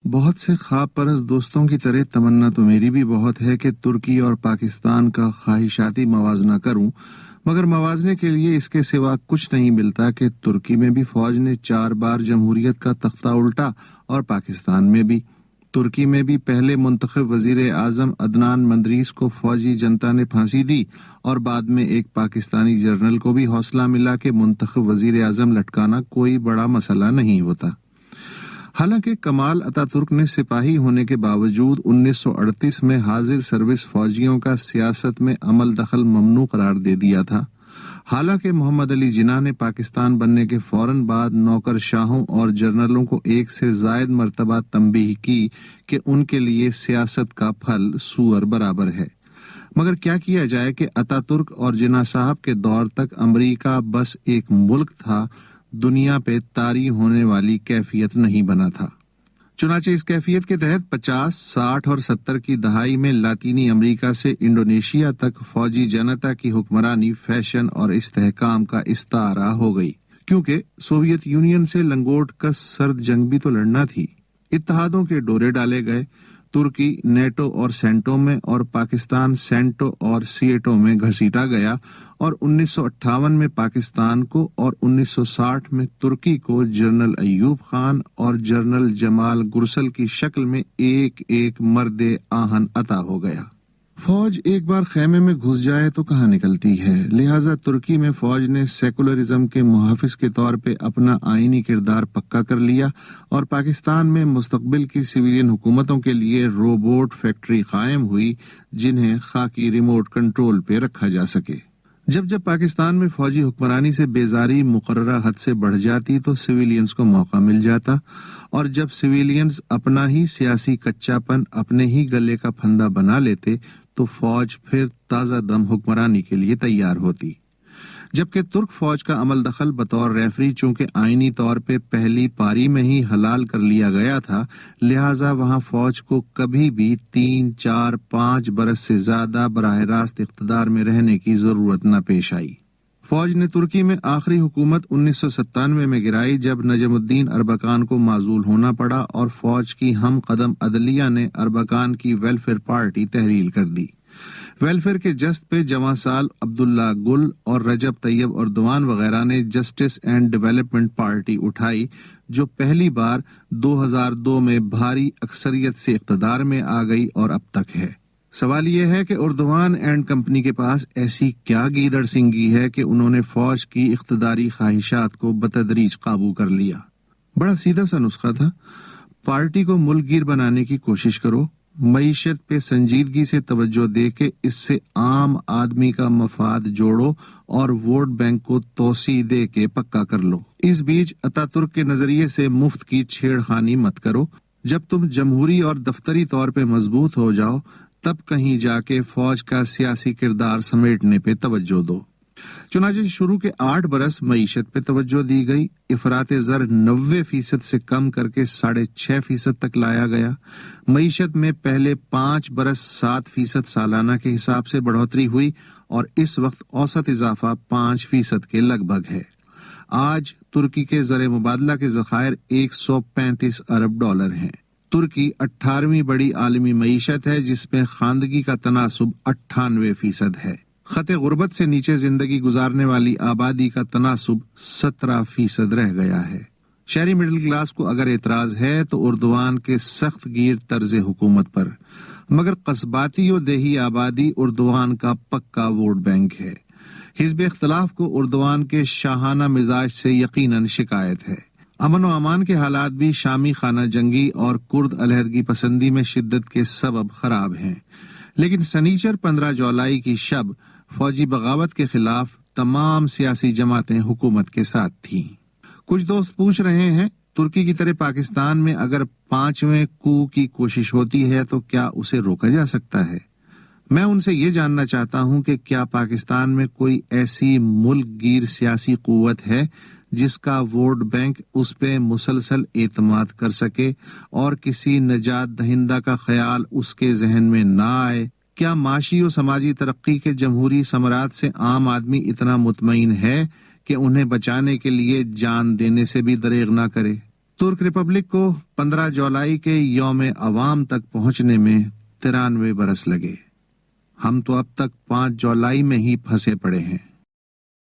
بہت سے خواب پرست دوستوں کی طرح تمنا تو میری بھی بہت ہے کہ ترکی اور پاکستان کا خواہشاتی موازنہ کروں، مگر موازنے کے لیے اس کے سوا کچھ نہیں ملتا کہ ترکی میں بھی فوج نے 4 بار جمہوریت کا تختہ الٹا اور پاکستان میں بھی۔ ترکی میں بھی پہلے منتخب وزیر اعظم عدنان مندریس کو فوجی جنتا نے پھانسی دی اور بعد میں ایک پاکستانی جنرل کو بھی حوصلہ ملا کہ منتخب وزیر اعظم لٹکانا کوئی بڑا مسئلہ نہیں ہوتا۔ حالانکہ کمال اتا ترک نے سپاہی ہونے کے باوجود 1938 میں حاضر سروس فوجیوں کا سیاست میں عمل دخل ممنوع قرار دے دیا تھا۔ حالانکہ محمد علی جناح نے پاکستان بننے کے فوراً بعد نوکر شاہوں اور جنرلوں کو ایک سے زائد مرتبہ تنبیہ کی کہ ان کے لیے سیاست کا پھل سور برابر ہے، مگر کیا جائے کہ اتا ترک اور جناح صاحب کے دور تک امریکہ بس ایک ملک تھا، دنیا پہ طاری ہونے والی کیفیت نہیں بنا تھا۔ چنانچہ اس کیفیت کے تحت 50، 60 اور 70 کی دہائی میں لاطینی امریکہ سے انڈونیشیا تک فوجی جنتا کی حکمرانی فیشن اور استحکام کا استعارہ ہو گئی، کیونکہ سوویت یونین سے لنگوٹ کس سرد جنگ بھی تو لڑنا تھی۔ اتحادوں کے ڈورے ڈالے گئے، ترکی نیٹو اور سینٹو میں اور پاکستان سینٹو اور سیٹو میں گھسیٹا گیا، اور 1958 میں پاکستان کو اور 1960 میں ترکی کو جنرل ایوب خان اور جنرل جمال گرسل کی شکل میں ایک ایک مرد آہن عطا ہو گیا۔ فوج ایک بار خیمے میں گھس جائے تو کہاں نکلتی ہے، لہٰذا ترکی میں فوج نے سیکولرزم کے محافظ کے طور پہ اپنا آئینی کردار پکا کر لیا، اور پاکستان میں مستقبل کی سویلین حکومتوں کے لیے روبوٹ فیکٹری قائم ہوئی جنہیں خاکی ریموٹ کنٹرول پہ رکھا جا سکے۔ جب پاکستان میں فوجی حکمرانی سے بیزاری مقررہ حد سے بڑھ جاتی تو سویلینز کو موقع مل جاتا، اور جب سویلینز اپنا ہی سیاسی کچا پن اپنے ہی گلے کا پھندا بنا لیتے تو فوج پھر تازہ دم حکمرانی کے لیے تیار ہوتی۔ جبکہ ترک فوج کا عمل دخل بطور ریفری چونکہ آئینی طور پہ پہلی پاری میں ہی حلال کر لیا گیا تھا، لہٰذا وہاں فوج کو کبھی بھی 3، 4، 5 برس سے زیادہ براہ راست اقتدار میں رہنے کی ضرورت نہ پیش آئی۔ فوج نے ترکی میں آخری حکومت 1997 میں گرائی جب نجم الدین اربکان کو معزول ہونا پڑا، اور فوج کی ہم قدم عدلیہ نے اربکان کی ویلفیئر پارٹی تحلیل کر دی۔ ویلفیئر کے جست پہ جواں سال عبداللہ گل اور رجب طیب اردوان وغیرہ نے جسٹس اینڈ ڈیولپمنٹ پارٹی اٹھائی، جو پہلی بار 2002 میں بھاری اکثریت سے اقتدار میں آ گئی اور اب تک ہے۔ سوال یہ ہے کہ اردوان اینڈ کمپنی کے پاس ایسی کیا گیدڑ سنگی ہے کہ انہوں نے فوج کی اقتداری خواہشات کو بتدریج قابو کر لیا۔ بڑا سیدھا سا نسخہ تھا، پارٹی کو ملک گیر بنانے کی کوشش کرو، معیشت پہ سنجیدگی سے توجہ دے کے اس سے عام آدمی کا مفاد جوڑو اور ووٹ بینک کو توسیع دے کے پکا کر لو۔ اس بیچ اتا ترک کے نظریے سے مفت کی چھیڑ خانی مت کرو۔ جب تم جمہوری اور دفتری طور پہ مضبوط ہو جاؤ تب کہیں جا کے فوج کا سیاسی کردار سمیٹنے پہ توجہ دو۔ چنانچہ شروع کے 8 برس معیشت پہ توجہ دی گئی، افراط زر 90% سے کم کر کے 6.5% تک لایا گیا۔ معیشت میں پہلے 5 برس 7% سالانہ کے حساب سے بڑھوتری ہوئی، اور اس وقت اوسط اضافہ 5% کے لگ بھگ ہے۔ آج ترکی کے زر مبادلہ کے ذخائر 135 ارب ڈالر ہیں۔ ترکی 18ویں بڑی عالمی معیشت ہے، جس میں خواندگی کا تناسب 98% ہے۔ خط غربت سے نیچے زندگی گزارنے والی آبادی کا تناسب 17% رہ گیا ہے۔ شہری مڈل کلاس کو اگر اعتراض ہے تو اردوان کے سخت گیر طرز حکومت پر، مگر قصباتی و دیہی آبادی اردوان کا پکا ووٹ بینک ہے۔ حزب اختلاف کو اردوان کے شاہانہ مزاج سے یقیناً شکایت ہے۔ امن و امان کے حالات بھی شامی خانہ جنگی اور کرد علیحدگی پسندی میں شدت کے سبب خراب ہیں، لیکن سنیچر 15 جولائی کی شب فوجی بغاوت کے خلاف تمام سیاسی جماعتیں حکومت کے ساتھ تھیں۔ کچھ دوست پوچھ رہے ہیں، ترکی کی طرح پاکستان میں اگر 5ویں کو کی کوشش ہوتی ہے تو کیا اسے روکا جا سکتا ہے؟ میں ان سے یہ جاننا چاہتا ہوں کہ کیا پاکستان میں کوئی ایسی ملک گیر سیاسی قوت ہے جس کا ووٹ بینک اس پہ مسلسل اعتماد کر سکے اور کسی نجات دہندہ کا خیال اس کے ذہن میں نہ آئے؟ کیا معاشی و سماجی ترقی کے جمہوری ثمرات سے عام آدمی اتنا مطمئن ہے کہ انہیں بچانے کے لیے جان دینے سے بھی دریغ نہ کرے؟ ترک ریپبلک کو 15 جولائی کے یوم عوام تک پہنچنے میں 93 برس لگے. ہم تو اب تک 5 جولائی میں ہی پھنسے پڑے ہیں.